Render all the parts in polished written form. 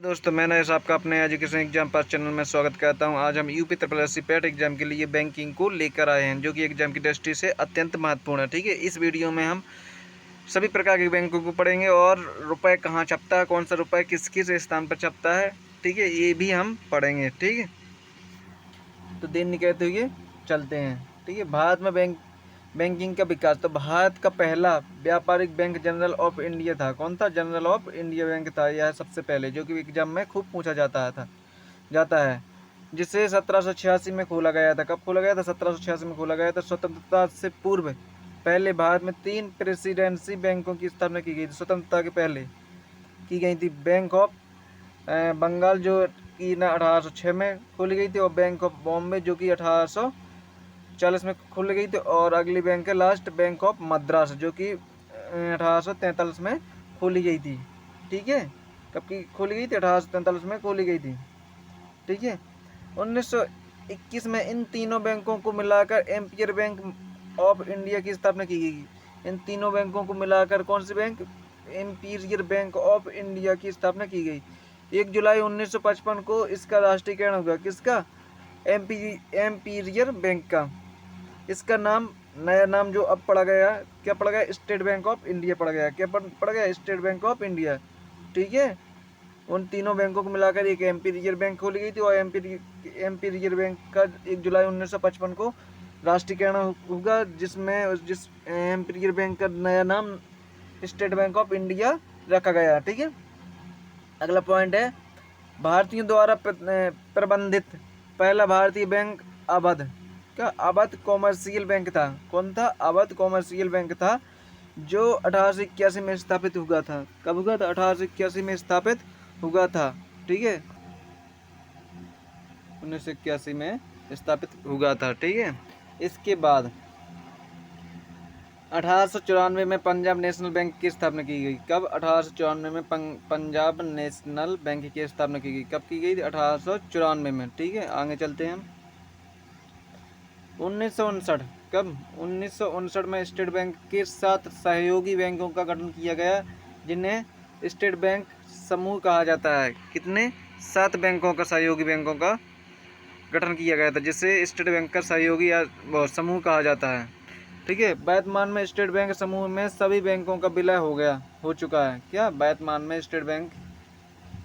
दोस्तों मैं नरेश आपका अपने एजुकेशन एग्जाम पास चैनल में स्वागत करता हूं। आज हम UP triple S C PET exam के लिए बैंकिंग को लेकर आए हैं, जो कि एग्जाम की दृष्टि से अत्यंत महत्वपूर्ण है। ठीक है, इस वीडियो में हम सभी प्रकार के बैंकों को पढ़ेंगे और रुपए कहाँ छपता है, कौन सा रुपये किस किस स्थान पर छपता है। ठीक है, ये भी हम पढ़ेंगे। ठीक है, तो देर नहीं कहते हुए चलते हैं। ठीक है, भारत में बैंकिंग का विकास। तो भारत का पहला व्यापारिक बैंक जनरल ऑफ इंडिया था। कौन था? जनरल ऑफ इंडिया बैंक था यह सबसे पहले, जो कि एग्जाम में खूब पूछा जाता है, जिसे 1786 में खोला गया था। कब खोला गया था? 1786 में खोला गया था। स्वतंत्रता से पूर्व पहले भारत में 3 प्रेसिडेंसी बैंकों की स्थापना की गई थी। स्वतंत्रता के पहले की गई थी। बैंक ऑफ बंगाल जो कि ना 1806 में खोली गई थी, और बैंक ऑफ बॉम्बे जो कि 1840 में खोली गई थी, और अगली बैंक है लास्ट बैंक ऑफ मद्रास जो कि 1843 में खोली गई थी। ठीक है, कब की खोली गई थी? 1843 में खोली गई थी। ठीक है, 1921 में इन तीनों बैंकों को मिलाकर एम्पियर बैंक ऑफ इंडिया की स्थापना की गई। इन तीनों बैंकों को मिलाकर कौन सी bank? Imperial Bank of India की स्थापना की गई। 1 जुलाई 1955 को इसका राष्ट्रीयकरण हुआ। किसका? एम्पियर बैंक का। इसका नाम, नया नाम जो अब पड़ा गया, क्या पड़ा गया? स्टेट बैंक ऑफ इंडिया पड़ा गया। क्या पड़ा गया? State bank of India. ठीक है, उन तीनों बैंकों को मिलाकर एक एम्पिरियल बैंक खोली गई थी, और एम्पिरियल बैंक का 1 जुलाई 1955 को राष्ट्रीयकरण होगा, जिस एम्पिरियल बैंक का नया नाम स्टेट बैंक ऑफ इंडिया रखा गया। ठीक है, अगला पॉइंट है भारतीयों द्वारा प्रबंधित पहला भारतीय बैंक अवध। क्या? अवध कॉमर्शियल बैंक था। कौन था? अवध कॉमर्शियल बैंक था, जो 1881 में स्थापित हुआ था। कब हुआ था? 1881 में स्थापित हुआ था। ठीक है, 1981 में स्थापित हुआ था। ठीक है, इसके बाद 1894 में पंजाब नेशनल बैंक की स्थापना की गई। कब? 1894 में पंजाब नेशनल बैंक की स्थापना की गई। कब की गई? 1894 में। ठीक है, आगे चलते हैं। 1959। कब? 1959 में स्टेट बैंक के 7 सहयोगी बैंकों का गठन किया गया, जिन्हें स्टेट बैंक समूह कहा जाता है। कितने? 7 बैंकों का, सहयोगी बैंकों का गठन किया गया था, जिसे स्टेट बैंक का सहयोगी या समूह कहा जाता है। ठीक है, वर्तमान में स्टेट बैंक समूह में सभी बैंकों का विलय हो चुका है। क्या? वर्तमान में स्टेट बैंक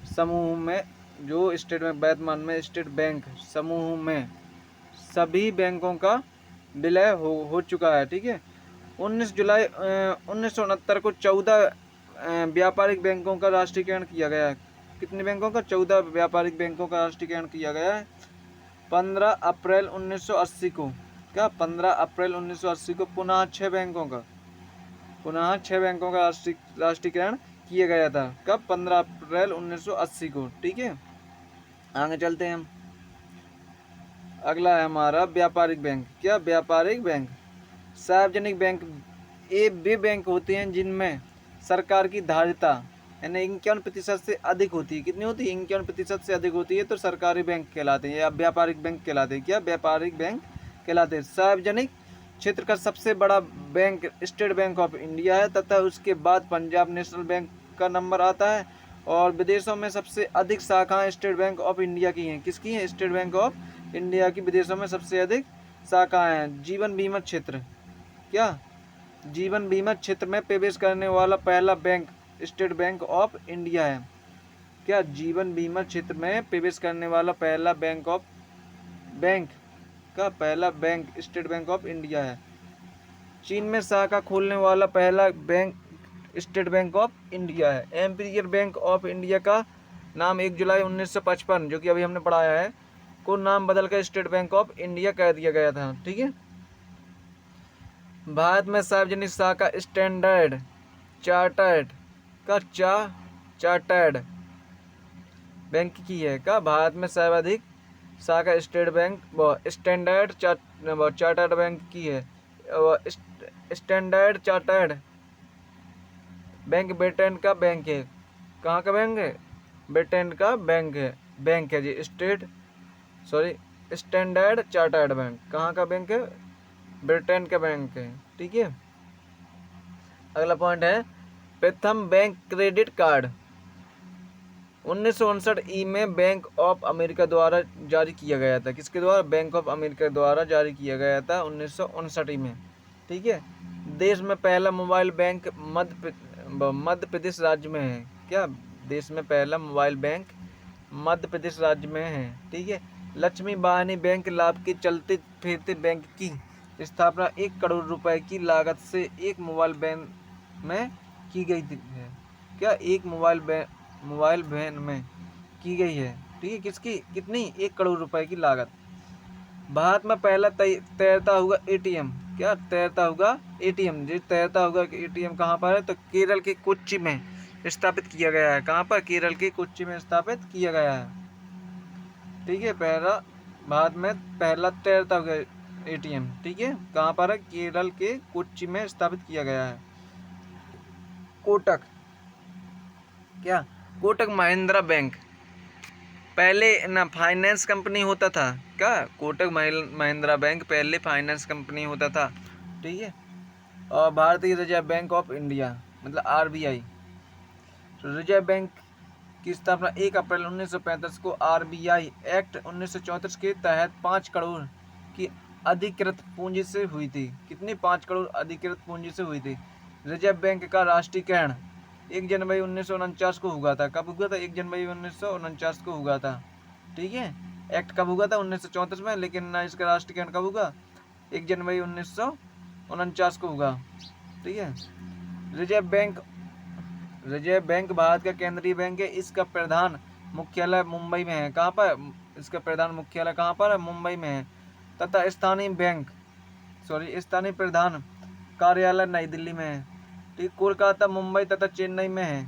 समूह में वर्तमान में स्टेट बैंक समूह में सभी बैंकों का विलय हो चुका है। ठीक है, 19 जुलाई 1969 को 14 व्यापारिक बैंकों का राष्ट्रीयकरण किया गया है। कितने बैंकों का? 14 व्यापारिक बैंकों का राष्ट्रीयकरण किया गया है 15 अप्रैल 1980 को। क्या? 15 अप्रैल 1980 को पुनः 6 बैंकों का राष्ट्रीयकरण किया गया था। कब? 15 अप्रैल 1980 को। ठीक है, आगे चलते हैं हम। अगला है हमारा व्यापारिक बैंक। क्या? व्यापारिक बैंक। सार्वजनिक बैंक ये वे बैंक होते हैं जिनमें सरकार की धारिता यानी 51% से अधिक होती है। कितनी होती है? 51% से अधिक होती है, तो सरकारी बैंक कहलाते हैं या व्यापारिक बैंक कहलाते हैं। क्या? व्यापारिक बैंक कहलाते हैं। सार्वजनिक क्षेत्र का सबसे बड़ा bank state bank of India है, तथा उसके बाद पंजाब नेशनल बैंक का नंबर आता है। और विदेशों में सबसे अधिक शाखाएं स्टेट बैंक ऑफ इंडिया की हैं। किसकी हैं? स्टेट बैंक ऑफ इंडिया की विदेशों में सबसे अधिक शाखाएं हैं। जीवन बीमा क्षेत्र। क्या? जीवन बीमा क्षेत्र में प्रवेश करने वाला पहला bank state bank of India है। क्या? जीवन बीमा क्षेत्र में प्रवेश करने वाला पहला बैंक का पहला bank state bank of India है। चीन में शाखा खोलने वाला पहला bank state bank of India है। एम्पिरियल बैंक ऑफ इंडिया का नाम 1 जुलाई 1955, जो कि अभी हमने पढ़ाया है, को नाम बदलकर स्टेट बैंक ऑफ इंडिया कह दिया गया था। ठीक है, भारत में सार्वजनिक शाखा स्टैंडर्ड चार्टर्ड चार्टर्ड बैंक की है। का? भारत में सर्वाधिक शाखा स्टैंडर्ड चार्टर्ड बैंक की है। स्टैंडर्ड चार्टर्ड बैंक ब्रिटेन का बैंक है। कहाँ का बैंक है? ब्रिटेन का बैंक है जी। स्टैंडर्ड चार्टर्ड बैंक कहाँ का बैंक है? ब्रिटेन का बैंक है। ठीक है, अगला पॉइंट है प्रथम बैंक क्रेडिट कार्ड। 1959 में बैंक ऑफ अमेरिका द्वारा जारी किया गया था। किसके द्वारा? बैंक ऑफ अमेरिका द्वारा जारी किया गया था 1959 में। ठीक है। देश में पहला मोबाइल बैंक मध्य प्रदेश राज्य में है। क्या? देश में पहला मोबाइल बैंक मध्य प्रदेश राज्य में है। ठीक है। लक्ष्मी वाहिनी बैंक लाभ के चलते फिरते बैंक की स्थापना 1 करोड़ रुपए की लागत से एक मोबाइल बैंक में की गई थी। क्या? एक मोबाइल वैन में की गई है। ठीक है। किसकी? कितनी? 1 करोड़ रुपए की लागत। भारत में पहला तैरता हुआ एटीएम। क्या? तैरता हुआ एटीएम। जी, तैरता हुआ एटीएम कहाँ पर है? तो केरल के कोच्चि में स्थापित किया गया है। कहाँ पर? केरल के कोच्चि में स्थापित किया गया है। ठीक है। भारत में पहला तैरता हुआ एटीएम। ठीक है। कहाँ पर है? केरल के कोच्चि में स्थापित किया गया है। कोटक। क्या? कोटक महिंद्रा बैंक पहले ना फाइनेंस कंपनी होता था। क्या? कोटक महिंद्रा बैंक पहले फाइनेंस कंपनी होता था। ठीक है। और भारतीय रिजर्व बैंक ऑफ इंडिया मतलब आरबीआई। तो रिजर्व बैंक की स्थापना 1 अप्रैल 1935 को आरबीआई एक्ट 1934 के तहत 5 करोड़ की अधिकृत पूंजी से हुई थी। कितनी? 5 करोड़ अधिकृत पूंजी से हुई थी। रिजर्व बैंक का राष्ट्रीयकरण 1 जनवरी 1949 को हुआ था। कब हुआ था? 1 जनवरी 1949 को हुआ था। ठीक है। एक्ट कब हुआ था? 1934 में, लेकिन ना इसका राष्ट्रीयकरण कब हुआ? 1 जनवरी 1949 को हुआ। ठीक है। रिजर्व बैंक भारत का केंद्रीय बैंक है। इसका प्रधान मुख्यालय मुंबई में है। कहाँ पर? इसका प्रधान मुख्यालय कहाँ पर है? मुंबई में है। तथा स्थानीय प्रधान कार्यालय नई दिल्ली में है। ठीक। कोलकाता, मुंबई तथा चेन्नई में है।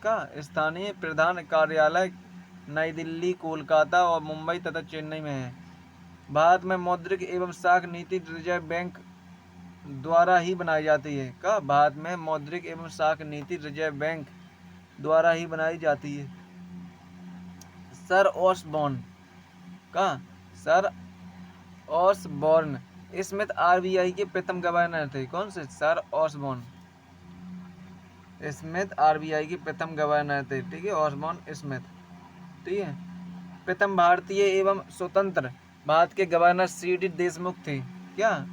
का? स्थानीय प्रधान कार्यालय नई दिल्ली, कोलकाता और मुंबई तथा चेन्नई में है। भारत में मौद्रिक एवं साख नीति रिजर्व बैंक द्वारा ही बनाई जाती है। का? भारत में मौद्रिक एवं साख नीति रिजर्व बैंक द्वारा ही बनाई जाती है। Sir Osborne. का? सर ऑसबॉर्न स्मिथ आरबीआई के प्रथम गवर्नर थे। कौन से? सर ऑसबॉर्न स्मिथ आरबीआई के प्रथम गवर्नर थे। ठीक है। Osborne Smith. ठीक है। प्रथम भारतीय एवं स्वतंत्र भारत के गवर्नर सीडी देशमुख थे। क्या?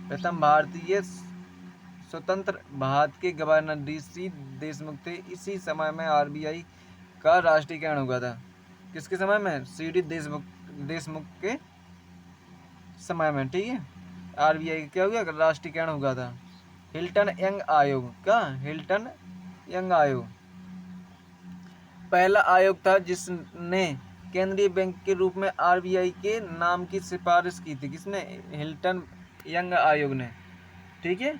प्रथम भारतीय स्वतंत्र भारत के गवर्नर डीसी देशमुख थे। इसी समय में आरबीआई का राष्ट्रीयकरण हुआ था। किसके समय में? सीडी देशमुख के समय में। ठीक है। आरबीआई क्या हुआ? राष्ट्रीयकरण हुआ था। हिल्टन यंग आयोग। का? हिल्टन यंग आयोग पहला आयोग था जिसने केंद्रीय बैंक के रूप में आरबीआई के नाम की सिफारिश की थी। किसने? हिल्टन यंग आयोग ने। ठीक है।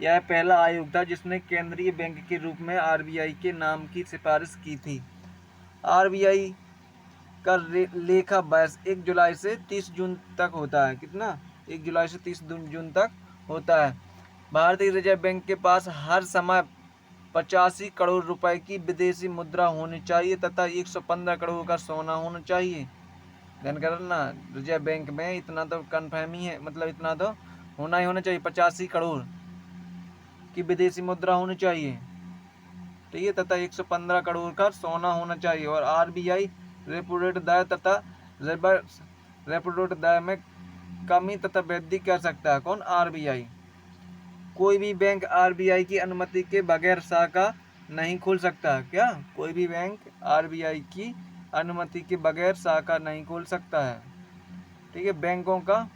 यह पहला आयोग था जिसने केंद्रीय बैंक के रूप में आरबीआई के नाम की सिफारिश की थी। आरबीआई का लेखा वर्ष 1 जुलाई से 30 जून तक होता है। कितना? 1 जुलाई से 30 जून तक होता है। भारतीय रिजर्व बैंक के पास हर समय 85 करोड़ रुपए की विदेशी मुद्रा होनी चाहिए तथा 115 करोड़ का सोना होना चाहिए। ध्यान करना, रिजर्व बैंक में इतना तो कन्फर्म ही है, मतलब इतना तो होना ही होना चाहिए। 85 करोड़ की विदेशी मुद्रा होनी चाहिए। ठीक है। तथा 115 करोड़ का सोना होना चाहिए। और आरबीआई रेपो रेट दर तथा रिवर्स रेपो रेट दर में कमी तथा वृद्धि कर सकता है। कौन? आरबीआई। कोई भी बैंक आरबीआई की अनुमति के बगैर शाखा नहीं खोल सकता। क्या? कोई भी बैंक आरबीआई की अनुमति के बगैर शाखा नहीं खोल सकता है। ठीक है। बैंकों का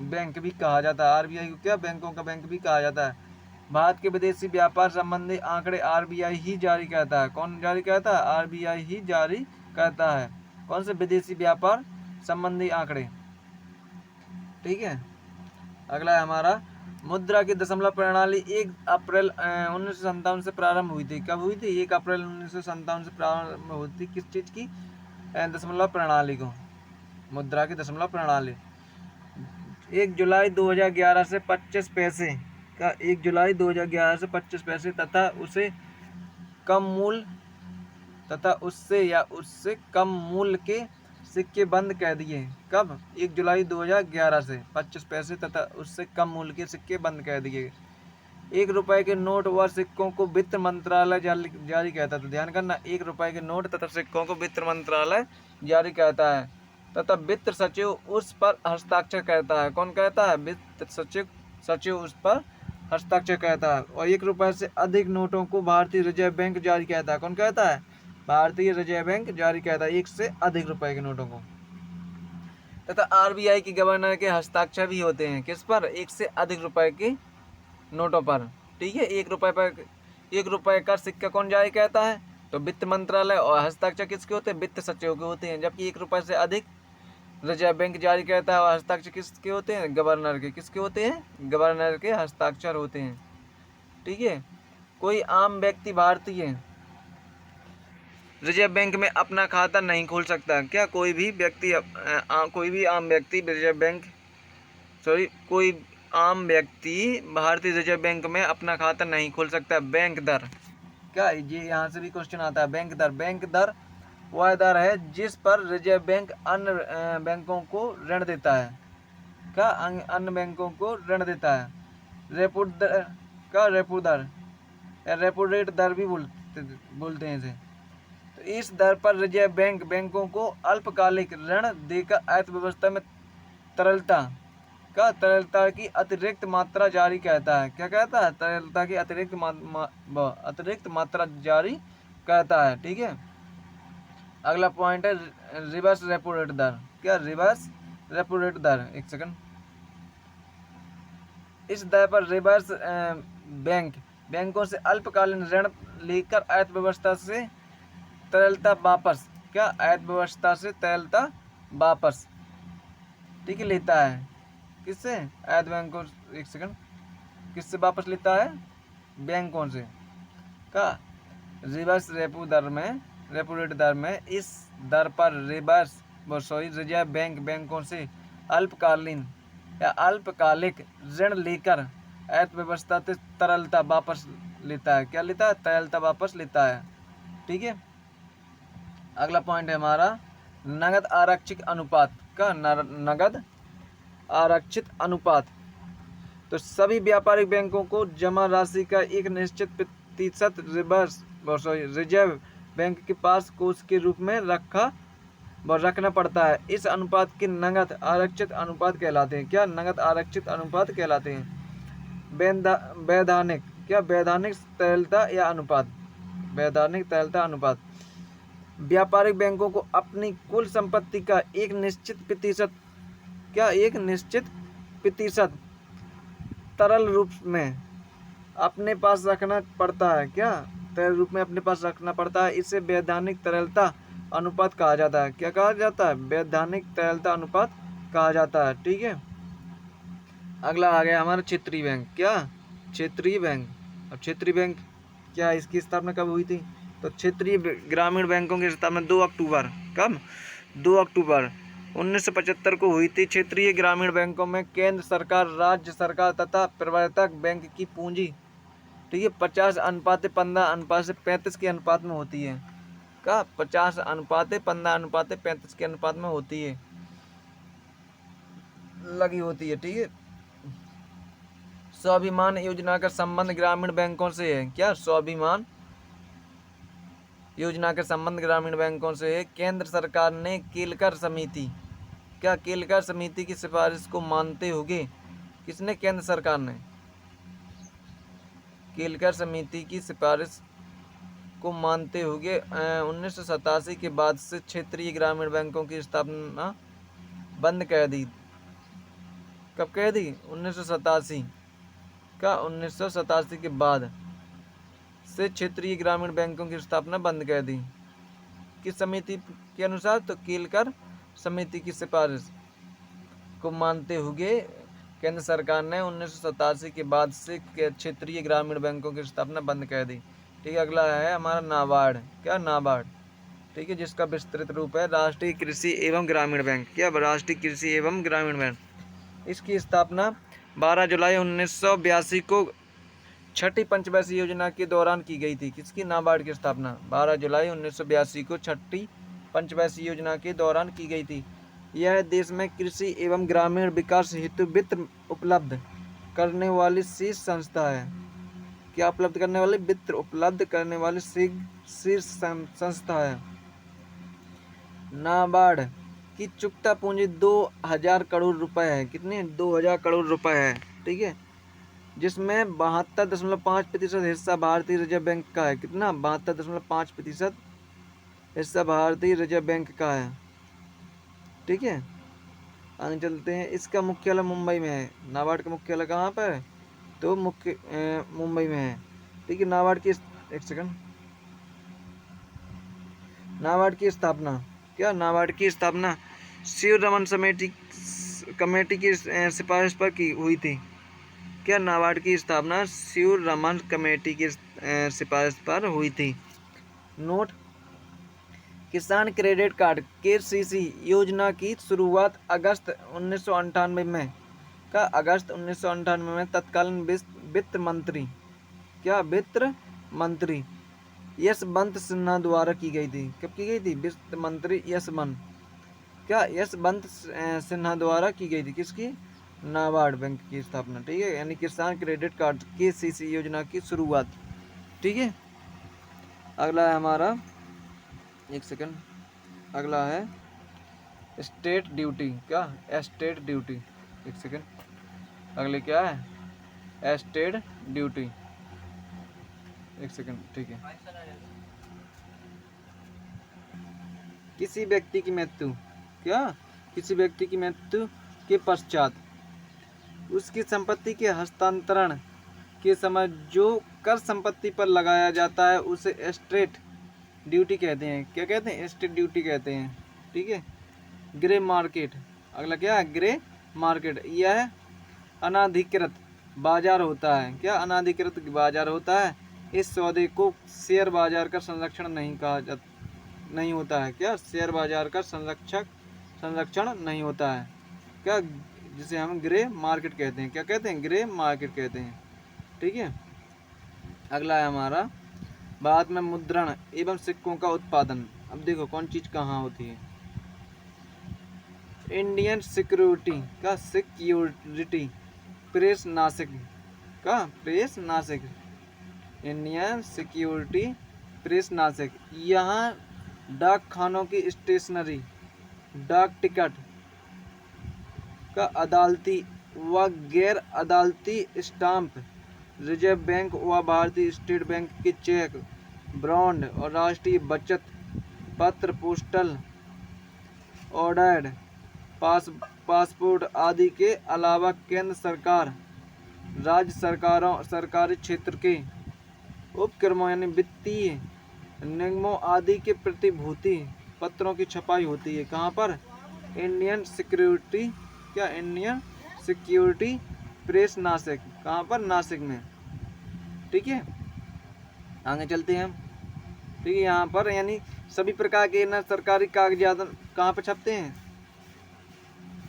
बैंक भी कहा जाता है आरबीआई को। क्या? बैंकों का बैंक भी कहा जाता है। भारत के विदेशी व्यापार संबंधी आंकड़े आरबीआई ही जारी करता है। कौन जारी करता है? आरबीआई ही जारी करता है। कौन से? विदेशी व्यापार संबंधी आंकड़े। ठीक है। अगला है हमारा मुद्रा की दशमलव प्रणाली 1 अप्रैल 1957 से प्रारंभ हुई थी। कब हुई थी? 1 अप्रैल 1957 से प्रारंभ हुई थी। किस चीज की? दशमलव प्रणाली को। मुद्रा की दशमलव प्रणाली 1 जुलाई 2011 से 25 पैसे का 1 जुलाई 2011 से 25 पैसे तथा उससे कम मूल्य के सिक्के बंद कर दिए। कब? 1 जुलाई 2011 से 25 पैसे तथा उससे कम मूल्य के सिक्के बंद कर दिए। ₹1 के नोट व सिक्कों को वित्त मंत्रालय जारी कहता है। तो ध्यान करना, ₹1 के नोट तथा सिक्कों को वित्त मंत्रालय जारी कहता है तथा वित्त सचिव उस पर हस्ताक्षर करता है। कौन कहता है? वित्त सचिव उस पर हस्ताक्षर कहता है। और ₹1 से अधिक नोटों को भारतीय रिजर्व बैंक जारी कहता है। कौन कहता है? भारतीय रिजर्व बैंक जारी कहता है 1 से अधिक रुपए के नोटों को। तथा आरबीआई की गवर्नर के हस्ताक्षर भी होते हैं। किस पर? 1 से अधिक रुपए के नोटों पर। ठीक है, ₹1 का सिक्का कौन जारी कहता है? तो वित्त मंत्रालय। और हस्ताक्षर किसके होते हैं? वित्त सचिव के होते हैं। जबकि ₹1 से अधिक रिजर्व बैंक जारी करता है और हस्ताक्षर किसके होते हैं? गवर्नर के। किसके होते हैं? गवर्नर के हस्ताक्षर होते हैं। ठीक है, कोई आम व्यक्ति भारतीय रिजर्व बैंक में अपना खाता नहीं खोल सकता। क्या? कोई भी आम व्यक्ति भारतीय रिजर्व बैंक में अपना खाता नहीं खोल सकता। बैंक दर, क्या ये यहाँ से भी क्वेश्चन आता है। बैंक दर वह दर है जिस पर रिजर्व बैंक अन्य बैंकों को ऋण देता है। क्या? अन्य बैंकों को ऋण देता है। रेपो दर का रेपो दर या रेपो रेट दर भी बोलते हैं इसे। तो इस दर पर रिजर्व बैंक बैंकों को अल्पकालिक ऋण देकर अर्थव्यवस्था में तरलता की अतिरिक्त मात्रा जारी कहता है। क्या कहता है? तरलता की अतिरिक्त मात्रा जारी कहता है। ठीक है, अगला पॉइंट है रिवर्स रेपो रेट दर। क्या? रिवर्स रेपो रेट दर। एक सेकंड। इस दर पर रिवर्स बैंकों से अल्पकालीन ऋण लेकर अर्थव्यवस्था से तरलता वापस। क्या? अर्थव्यवस्था से तरलता वापस, ठीक है, लेता है। किससे? अर्थ बैंकों। एक सेकंड, किससे वापस लेता है? बैंकों से। क्या? रिवर्स रेपो रेट दर में इस दर पर रिजर्व बैंक बैंकों से अल्पकालीन या अल्पकालिक ऋण लेकर अर्थव्यवस्था से तरलता वापस लेता है। क्या लेता है? तरलता वापस लेता है। ठीक है, अगला पॉइंट है हमारा नगद आरक्षित अनुपात। का? नगद आरक्षित अनुपात। तो सभी व्यापारिक बैंकों को जमा राशि का एक निश्चित प्रतिशत रिजर्व बैंक के पास कोष के रूप में रखना पड़ता है। इस अनुपात के नगद आरक्षित अनुपात कहलाते हैं। क्या? नगद आरक्षित अनुपात कहलाते हैं। वैधानिक। क्या? वैधानिक तरलता या अनुपात। वैधानिक तरलता अनुपात। व्यापारिक बैंकों को अपनी कुल संपत्ति का एक निश्चित प्रतिशत। क्या? एक निश्चित प्रतिशत तरल रूप में अपने पास रखना पड़ता है। क्या? तरल रूप में अपने पास रखना पड़ता है। इसे वैधानिक तरलता अनुपात कहा जाता है। क्या कहा जाता है? वैधानिक तरलता अनुपात कहा जाता है। ठीक है, अगला आ गया हमारा क्षेत्रीय बैंक। क्या? क्षेत्रीय बैंक। अब क्षेत्रीय बैंक क्या, इसकी स्थापना कब हुई थी? तो क्षेत्रीय ग्रामीण बैंकों की स्थापना 2 अक्टूबर। कब? 2 अक्टूबर 1975 को हुई थी। क्षेत्रीय ग्रामीण बैंकों में केंद्र सरकार, राज्य सरकार तथा प्रवर्तक बैंक की पूंजी, ठीक है, 50:15:35 के अनुपात में होती है। का? 50:15:35 के अनुपात में होती है, लगी होती है। ठीक है, स्वाभिमान योजना का संबंध ग्रामीण बैंकों से है। क्या? स्वाभिमान योजना का संबंध ग्रामीण बैंकों से है। केंद्र सरकार ने केलकर समिति। क्या? केलकर समिति की सिफारिश को मानते हुए, किसने? केंद्र सरकार ने केलकर समिति की सिफारिश को मानते हुए 1987 के बाद से क्षेत्रीय ग्रामीण बैंकों की स्थापना बंद कर दी। कब कह दी? 1987 का 1987 के बाद से क्षेत्रीय ग्रामीण बैंकों की स्थापना बंद कर दी। किस समिति के अनुसार? तो केलकर समिति की सिफारिश को मानते हुए केंद्र सरकार ने 1987 के बाद से क्षेत्रीय ग्रामीण बैंकों की स्थापना बंद कर दी। ठीक है, अगला है हमारा नाबार्ड। क्या? नाबार्ड। ठीक है, जिसका विस्तृत रूप है राष्ट्रीय कृषि एवं ग्रामीण बैंक। क्या? राष्ट्रीय कृषि एवं ग्रामीण बैंक। इसकी स्थापना 12 जुलाई 1982 को छठी पंचवर्षीय योजना के दौरान की गई थी। किसकी? नाबार्ड की स्थापना 12 जुलाई 1982 को छठी पंचवर्षीय योजना के दौरान की गई थी। यह देश में कृषि एवं ग्रामीण विकास हेतु वित्त उपलब्ध करने वाली शीर्ष संस्था है। क्या उपलब्ध करने वाली? वित्त उपलब्ध करने वाली शीर्ष संस्था है। नाबार्ड की चुकता पूंजी 2000 करोड़ रुपए है। कितनी? 2000 करोड़ रुपए है। ठीक है, जिसमें 72.5% हिस्सा भारतीय रिजर्व बैंक का है। कितना? 72.5% हिस्सा भारतीय रिजर्व बैंक का है। ठीक है, आगे चलते हैं। इसका मुख्यालय मुंबई में है। नाबार्ड का मुख्यालय कहाँ पर है? तो मुंबई में है। ठीक है, नाबार्ड की एक सेकंड। नाबार्ड की स्थापना, क्या नाबार्ड की स्थापना शिवरमन कमेटी की सिफारिश पर की हुई थी। क्या नाबार्ड की स्थापना शिवरमन कमेटी की सिफारिश पर हुई थी। नोट, किसान क्रेडिट कार्ड KCC योजना की शुरुआत अगस्त 1998 में अगस्त 1998 में तत्कालीन वित्त मंत्री, क्या वित्त मंत्री यशवंत सिन्हा द्वारा की गई थी। कब की गई थी? वित्त मंत्री यशवंत सिन्हा द्वारा की गई थी। किसकी? नाबार्ड बैंक की स्थापना। ठीक है, यानी किसान क्रेडिट कार्ड KCC योजना की शुरुआत। ठीक है, अगला है हमारा, एक सेकंड, अगला है स्टेट ड्यूटी। क्या? Estate duty. एक सेकंड, अगले क्या है? Estate duty. एक सेकंड, ठीक है। किसी व्यक्ति की मृत्यु, क्या? किसी व्यक्ति की मृत्यु के पश्चात उसकी संपत्ति के हस्तांतरण के समय जो कर संपत्ति पर लगाया जाता है उसे एस्टेट ड्यूटी कहते हैं। क्या कहते हैं? एस्टेट ड्यूटी कहते हैं। ठीक है, ग्रे मार्केट, अगला क्या है? ग्रे मार्केट, यह अनाधिकृत बाजार होता है। क्या? अनाधिकृत बाजार होता है। इस सौदे को शेयर बाजार का संरक्षण नहीं होता है। क्या? शेयर बाजार का संरक्षण नहीं होता है। क्या? जिसे हम ग्रे मार्केट कहते हैं। क्या कहते हैं? ग्रे मार्केट कहते हैं। ठीक है, अगला है हमारा, भारत में मुद्रण एवं सिक्कों का उत्पादन। अब देखो कौन चीज कहाँ होती है। इंडियन सिक्योरिटी का सिक्योरिटी प्रेस नासिक का press Nashik, Indian security press Nashik, यहाँ डाक खानों की स्टेशनरी, डाक टिकट का अदालती व गैर अदालती स्टाम्प, रिजर्व बैंक व भारतीय स्टेट बैंक के चेक, बॉन्ड और राष्ट्रीय बचत पत्र, पोस्टल ऑर्डर, पासपोर्ट आदि के अलावा केंद्र सरकार, राज्य सरकारों, सरकारी क्षेत्र के उपक्रमों यानी वित्तीय निगमों आदि के प्रतिभूति पत्रों की छपाई होती है। कहाँ पर? इंडियन सिक्योरिटी, क्या? Indian security press Nashik. कहाँ पर? नासिक में। ठीक है, आगे चलते हैं हम। ठीक है, यहाँ पर यानी सभी प्रकार के ना सरकारी कागजात कहाँ पर छपते हैं।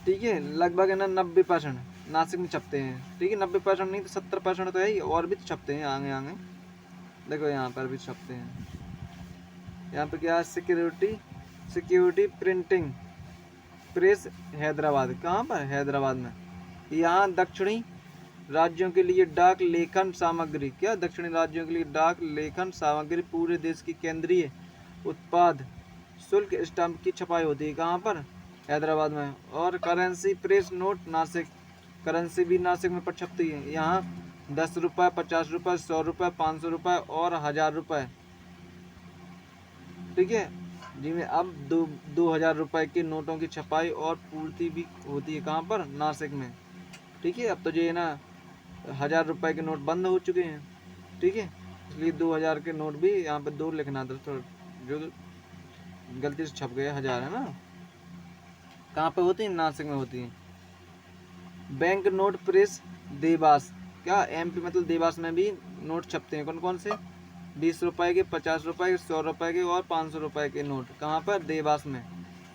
ठीक है, लगभग है ना 90% नासिक में छपते हैं। ठीक है, 90% नहीं तो 70% तो है ही, और भी तो छपते हैं आगे आगे। देखो यहाँ पर भी छपते हैं। यहाँ पे क्या है? Security printing press Hyderabad. कहाँ पर? हैदराबाद में। यहाँ दक्षिणी राज्यों के लिए डाक लेखन सामग्री, क्या? दक्षिणी राज्यों के लिए डाक लेखन सामग्री पूरे देश की केंद्रीय उत्पाद शुल्क स्टाम्प की छपाई होती है। कहाँ पर? हैदराबाद में। और currency press note Nashik, currency भी नासिक में छपती है। यहाँ 10 रुपये, 50 रुपये, 100 रुपये, 500 रुपये और 1000 रुपये। ठीक है, जिनमें अब 2000 रुपये के नोटों की छपाई और पूर्ति भी होती है। कहाँ पर? नासिक में। ठीक है, अब तो ये ना 1000 रुपये के नोट बंद हो चुके हैं। ठीक है, इसलिए 2000 के नोट भी यहाँ पे 2 लिखना था, तो जो गलती से छप गए 1000 है ना। कहाँ पे होती है? नासिक में होती है। बैंक नोट प्रेस देवास, क्या? MP मतलब देवास में भी नोट छपते हैं। कौन कौन से? 20 रुपये के, 50 रुपये के, 100 रुपये के और 500 रुपये के नोट। कहाँ पर? देवास में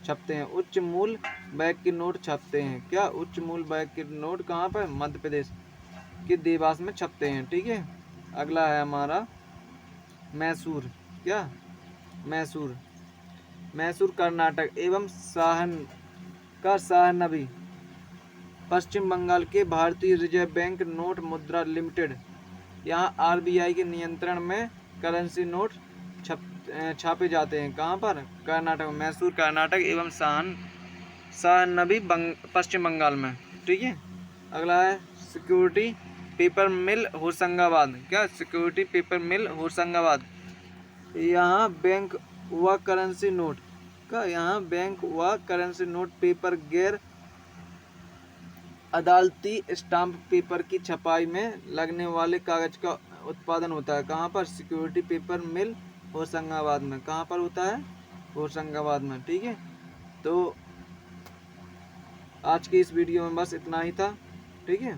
छपते हैं। उच्च मूल्य बैग के नोट छपते हैं। क्या? उच्च मूल्य बैग के नोट कहाँ पर? मध्य प्रदेश के देवास में छपते हैं। ठीक है, अगला है हमारा मैसूर। क्या? मैसूर कर्नाटक एवं शाहनबी पश्चिम बंगाल के भारतीय रिजर्व बैंक नोट मुद्रा लिमिटेड यहाँ RBI के नियंत्रण में करेंसी नोट छापे जाते हैं। कहाँ पर? कर्नाटक में, मैसूर कर्नाटक एवं शाहनबी पश्चिम बंगाल में। ठीक है। अगला है सिक्योरिटी पेपर मिल होशंगाबाद। क्या? सिक्योरिटी पेपर मिल होशंगाबाद। यहाँ बैंक व करेंसी नोट का, यहाँ बैंक व करेंसी नोट पेपर गैर अदालती स्टाम्प पेपर की छपाई में लगने वाले कागज का उत्पादन होता है। कहाँ पर? सिक्योरिटी पेपर मिल होशंगाबाद में। कहाँ पर होता है? होशंगाबाद में। ठीक है। तो आज की इस वीडियो में बस इतना ही था। ठीक है।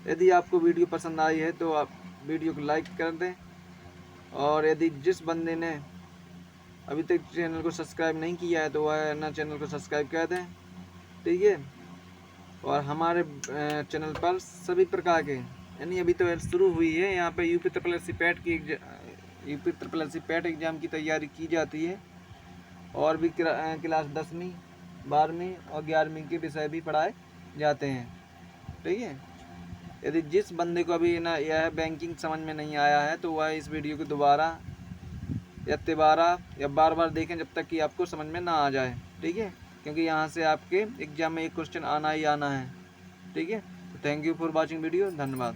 यदि आपको वीडियो पसंद आई है तो आप वीडियो को लाइक कर दें, और यदि जिस बंदे ने अभी तक चैनल को सब्सक्राइब नहीं किया है तो वह ना चैनल को सब्सक्राइब कर दें। ठीक है। और हमारे चैनल पर सभी प्रकार के, यानी अभी तो शुरू हुई है, यहाँ पे UP triple S C PET exam की तैयारी की जाती है, और भी क्लास 10वीं 12वीं और 11वीं के विषय भी पढ़ाए जाते हैं। ठीक है। यदि जिस बंदे को अभी ना यह बैंकिंग समझ में नहीं आया है तो वह इस वीडियो को दोबारा या तिबारा या बार बार देखें जब तक कि आपको समझ में ना आ जाए। ठीक है। क्योंकि यहाँ से आपके एग्जाम में एक क्वेश्चन आना ही आना है। ठीक है। तो thank you for watching video. धन्यवाद।